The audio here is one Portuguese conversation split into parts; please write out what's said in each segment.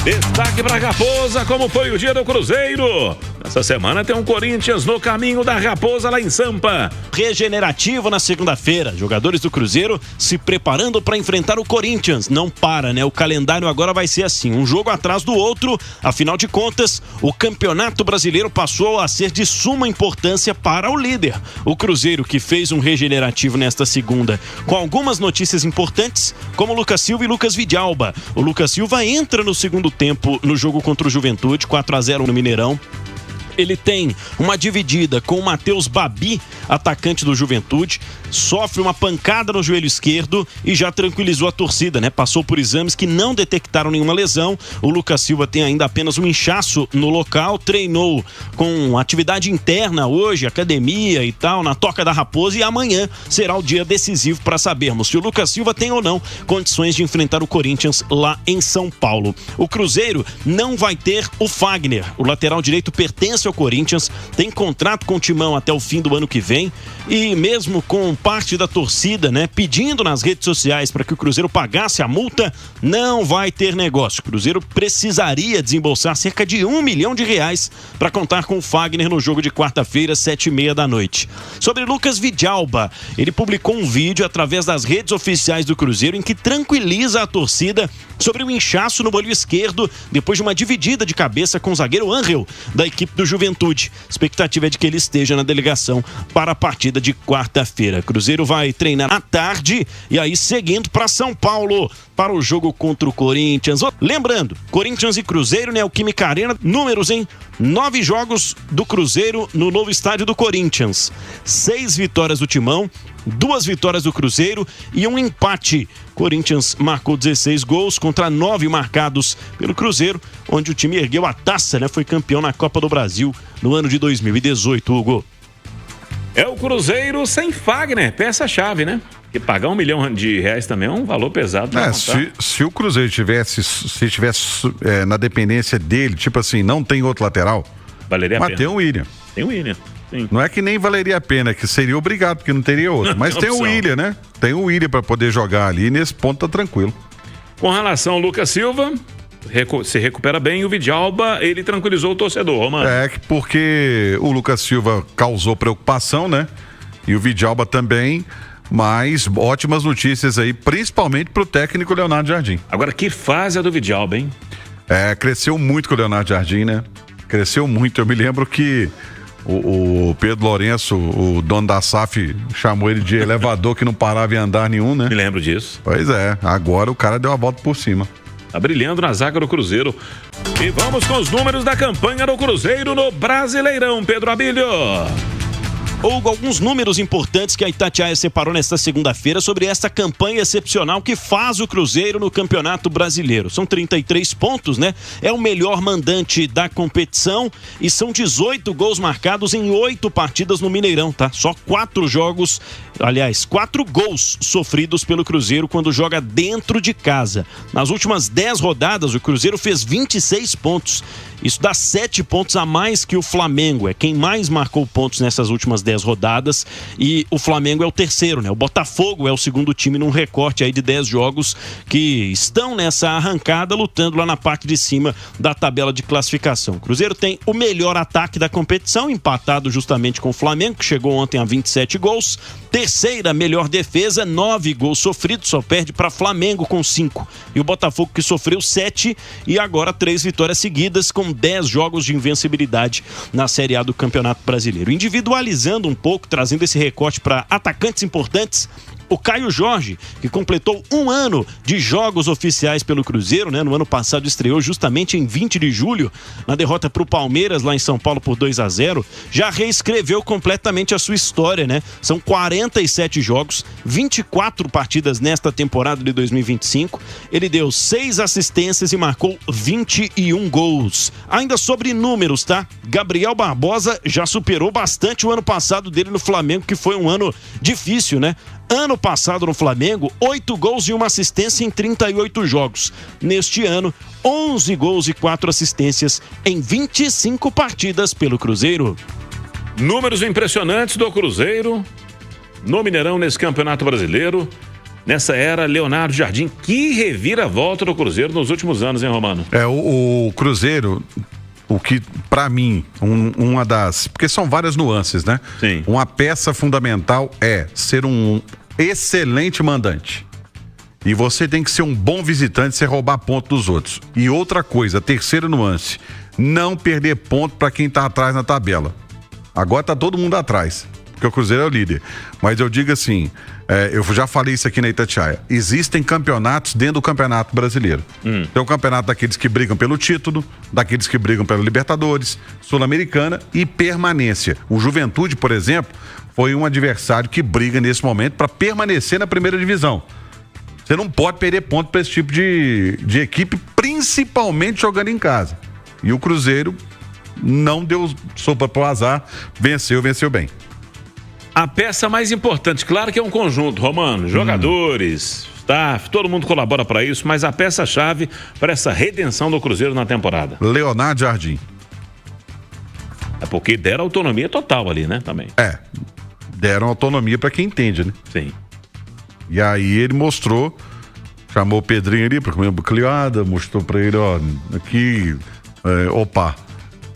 Destaque para Raposa, como foi o dia do Cruzeiro. Essa semana tem um Corinthians no caminho da Raposa lá em Sampa. Regenerativo na segunda-feira. Jogadores do Cruzeiro se preparando para enfrentar o Corinthians. Não para, né? O calendário agora vai ser assim, um jogo atrás do outro. Afinal de contas, o Campeonato Brasileiro passou a ser de suma importância para o líder. O Cruzeiro, que fez um regenerativo nesta segunda, com algumas notícias importantes, como Lucas Silva e Lucas Vidalba. O Lucas Silva entra no segundo tempo no jogo contra o Juventude, 4-0 no Mineirão. Ele tem uma dividida com o Matheus Babi, atacante do Juventude, sofre uma pancada no joelho esquerdo e já tranquilizou a torcida, né? Passou por exames que não detectaram nenhuma lesão. O Lucas Silva tem ainda apenas um inchaço no local, treinou com atividade interna hoje, academia e tal, na Toca da Raposa, e amanhã será o dia decisivo para sabermos se o Lucas Silva tem ou não condições de enfrentar o Corinthians lá em São Paulo. O Cruzeiro não vai ter o Fagner, o lateral direito pertence ao Corinthians, tem contrato com o Timão até o fim do ano que vem, e mesmo com parte da torcida, né, pedindo nas redes sociais para que o Cruzeiro pagasse a multa, não vai ter negócio. O Cruzeiro precisaria desembolsar cerca de R$1 milhão para contar com o Fagner no jogo de quarta-feira, 7h30 da noite. Sobre Lucas Vidalba, ele publicou um vídeo através das redes oficiais do Cruzeiro em que tranquiliza a torcida sobre o inchaço no olho esquerdo depois de uma dividida de cabeça com o zagueiro Angel da equipe do Juventude. A expectativa é de que ele esteja na delegação para a partida de quarta-feira. Cruzeiro vai treinar à tarde e aí seguindo para São Paulo para o jogo contra o Corinthians. Lembrando, Corinthians e Cruzeiro, né? O Química Arena, números, hein? 9 jogos do Cruzeiro no novo estádio do Corinthians. 6 vitórias do Timão, 2 vitórias do Cruzeiro e um empate. Corinthians marcou 16 gols contra 9 marcados pelo Cruzeiro, onde o time ergueu a taça, né? Foi campeão na Copa do Brasil no ano de 2018, Hugo. É o Cruzeiro sem Fagner, peça-chave, né? Porque pagar R$1 milhão também é um valor pesado. Se o Cruzeiro tivesse na dependência dele, tipo assim, não tem outro lateral, valeria a pena. Mas tem o William. Tem o William, sim. Não é que nem valeria a pena, que seria obrigado, porque não teria outro. Mas tem o William, né? Tem o William para poder jogar ali, nesse ponto tá tranquilo. Com relação ao Lucas Silva, se recupera bem, o Vidalba, ele tranquilizou o torcedor, mano. Porque o Lucas Silva causou preocupação, né? E o Vidalba também, mas ótimas notícias aí, principalmente pro técnico Leonardo Jardim. Agora, que fase é do Vidalba, hein? Cresceu muito com o Leonardo Jardim, né? Cresceu muito. Eu me lembro que o Pedro Lourenço, o dono da SAF, chamou ele de elevador que não parava em andar nenhum, né? Me lembro disso. Pois é, agora o cara deu a volta por cima. Tá brilhando na zaga do Cruzeiro. E vamos com os números da campanha do Cruzeiro no Brasileirão, Pedro Abílio. Hugo, alguns números importantes que a Itatiaia separou nesta segunda-feira sobre esta campanha excepcional que faz o Cruzeiro no Campeonato Brasileiro. São 33 pontos, né? É o melhor mandante da competição e são 18 gols marcados em 8 partidas no Mineirão, tá? Só 4 gols sofridos pelo Cruzeiro quando joga dentro de casa. Nas últimas 10 rodadas, o Cruzeiro fez 26 pontos. Isso dá 7 pontos a mais que o Flamengo. É quem mais marcou pontos nessas últimas 10 rodadas. E o Flamengo é o terceiro, né? O Botafogo é o segundo time num recorte aí de 10 jogos que estão nessa arrancada, lutando lá na parte de cima da tabela de classificação. O Cruzeiro tem o melhor ataque da competição, empatado justamente com o Flamengo, que chegou ontem a 27 gols. Terceira melhor defesa, 9 gols sofridos, só perde para Flamengo com 5. E o Botafogo, que sofreu 7 e agora 3 vitórias seguidas com 10 jogos de invencibilidade na Série A do Campeonato Brasileiro. Individualizando um pouco, trazendo esse recorte para atacantes importantes, o Caio Jorge, que completou 1 ano de jogos oficiais pelo Cruzeiro, né? No ano passado estreou justamente em 20 de julho, na derrota para o Palmeiras lá em São Paulo por 2-0, já reescreveu completamente a sua história, né? São 47 jogos, 24 partidas nesta temporada de 2025. Ele deu 6 assistências e marcou 21 gols. Ainda sobre números, tá? Gabriel Barbosa já superou bastante o ano passado dele no Flamengo, que foi um ano difícil, né? Ano passado no Flamengo, 8 gols e 1 assistência em 38 jogos. Neste ano, 11 gols e 4 assistências em 25 partidas pelo Cruzeiro. Números impressionantes do Cruzeiro no Mineirão nesse Campeonato Brasileiro. nessa era Leonardo Jardim. Que reviravolta do Cruzeiro nos últimos anos, hein, Romano? O Cruzeiro, o que, pra mim, uma das... Porque são várias nuances, né? Sim. Uma peça fundamental é ser um excelente mandante. E você tem que ser um bom visitante sem roubar ponto dos outros. E outra coisa, a terceira nuance, não perder ponto pra quem tá atrás na tabela. Agora tá todo mundo atrás, porque o Cruzeiro é o líder. Mas eu digo assim, eu já falei isso aqui na Itatiaia, existem campeonatos dentro do Campeonato Brasileiro. Tem o campeonato daqueles que brigam pelo título, daqueles que brigam pela Libertadores, Sul-Americana e permanência. O Juventude, por exemplo, foi um adversário que briga nesse momento para permanecer na primeira divisão. Você não pode perder ponto para esse tipo de equipe, principalmente jogando em casa. E o Cruzeiro não deu sopa pro azar, venceu bem. A peça mais importante, claro que é um conjunto, Romano, jogadores, staff, todo mundo colabora para isso, mas a peça-chave para essa redenção do Cruzeiro na temporada. Leonardo Jardim. É porque deram autonomia total ali, né, também. Deram autonomia para quem entende, né? Sim. E aí ele mostrou, chamou o Pedrinho ali para comer uma bucleada, mostrou para ele, ó, aqui,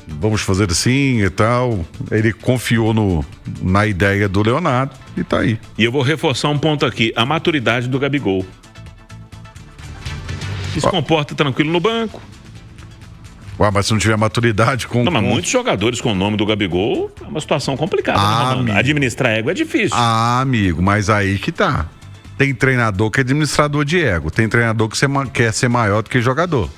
vamos fazer assim e tal. Ele confiou na ideia do Leonardo e tá aí. E eu vou reforçar um ponto aqui, a maturidade do Gabigol. Que se comporta tranquilo no banco. Mas se não tiver maturidade com... Não, mas muitos jogadores com o nome do Gabigol é uma situação complicada, né? Administrar ego é difícil. Amigo, mas aí que tá. Tem treinador que é administrador de ego. Tem treinador que quer ser maior do que jogador.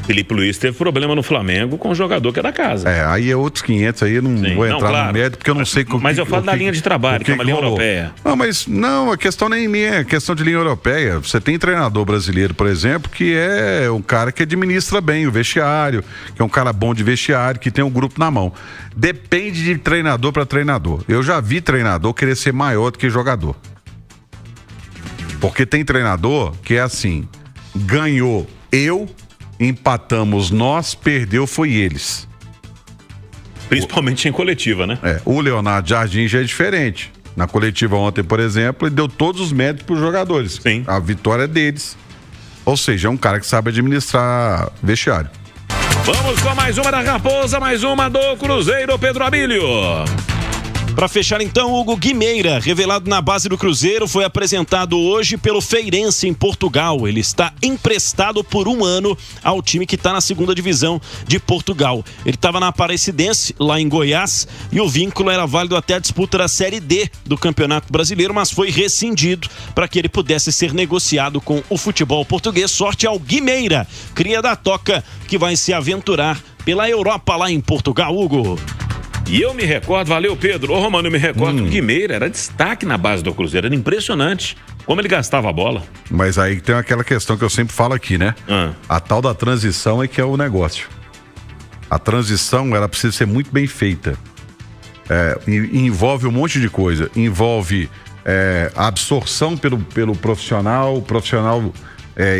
Felipe Luiz teve problema no Flamengo com o jogador que é da casa. Aí é outros 500, aí eu não vou entrar no mérito, porque eu não sei... Mas eu falo da linha de trabalho, que é uma linha europeia. Não, a questão nem é questão de linha europeia. Você tem treinador brasileiro, por exemplo, que é um cara que administra bem o vestiário, que é um cara bom de vestiário, que tem um grupo na mão. Depende de treinador para treinador. Eu já vi treinador querer ser maior do que jogador. Porque tem treinador que é assim, ganhou empatamos nós, perdeu foi eles. Principalmente em coletiva, né? O Leonardo Jardim já é diferente. Na coletiva ontem, por exemplo, ele deu todos os méritos para os jogadores. Sim. A vitória é deles. Ou seja, é um cara que sabe administrar vestiário. Vamos com mais uma da Raposa, mais uma do Cruzeiro, Pedro Abílio. Para fechar então, Hugo Guimeira, revelado na base do Cruzeiro, foi apresentado hoje pelo Feirense em Portugal. Ele está emprestado por 1 ano ao time que está na 2ª divisão de Portugal. Ele estava na Aparecidense, lá em Goiás, e o vínculo era válido até a disputa da Série D do Campeonato Brasileiro, mas foi rescindido para que ele pudesse ser negociado com o futebol português. Sorte ao Guimeira, cria da Toca, que vai se aventurar pela Europa lá em Portugal, Hugo. E eu me recordo, valeu Pedro, Romano, eu me recordo que o Guimeira era destaque na base do Cruzeiro, era impressionante como ele gastava a bola. Mas aí tem aquela questão que eu sempre falo aqui, né? A tal da transição é que é o negócio. A transição, ela precisa ser muito bem feita. Envolve um monte de coisa, envolve a absorção pelo profissional, o profissional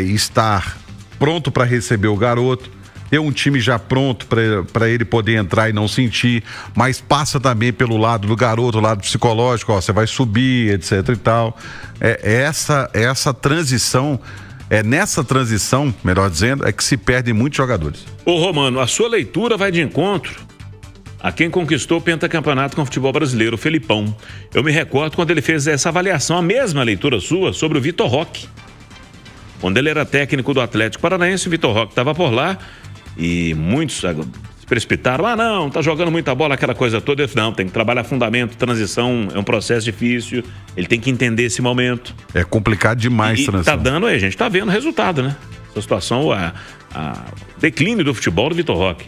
estar pronto para receber o garoto, ter um time já pronto para ele poder entrar e não sentir, mas passa também pelo lado do garoto, o lado psicológico, você vai subir, etc e tal. Essa transição, nessa transição, melhor dizendo, é que se perdem muitos jogadores. Ô Romano, a sua leitura vai de encontro a quem conquistou o pentacampeonato com o futebol brasileiro, o Felipão. Eu me recordo quando ele fez essa avaliação, a mesma leitura sua, sobre o Vitor Roque. Quando ele era técnico do Atlético Paranaense, o Vitor Roque estava por lá, e muitos se precipitaram, não, tá jogando muita bola, aquela coisa toda. Eu falei, não, tem que trabalhar fundamento, transição, é um processo difícil, ele tem que entender esse momento. É complicado demais transição. Tá dando aí, a gente tá vendo o resultado, né? Essa situação, o declínio do futebol do Vitor Roque.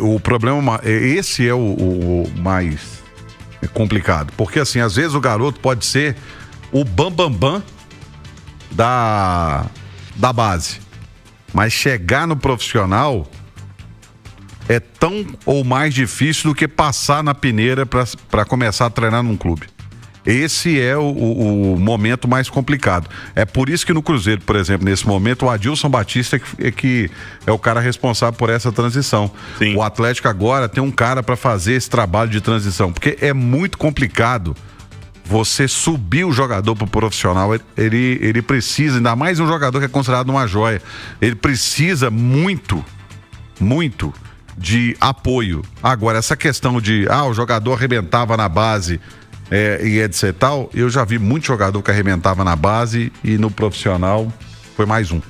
O problema, esse é o mais complicado, porque assim, às vezes o garoto pode ser o bambambam da base, mas chegar no profissional é tão ou mais difícil do que passar na peneira para começar a treinar num clube. Esse é o momento mais complicado. É por isso que no Cruzeiro, por exemplo, nesse momento, o Adilson Batista que é o cara responsável por essa transição. Sim. O Atlético agora tem um cara para fazer esse trabalho de transição, porque é muito complicado você subir o jogador pro profissional, ele precisa, ainda mais um jogador que é considerado uma joia, ele precisa muito de apoio. Agora, essa questão de, o jogador arrebentava na base e etc e tal, eu já vi muito jogador que arrebentava na base e no profissional foi mais um.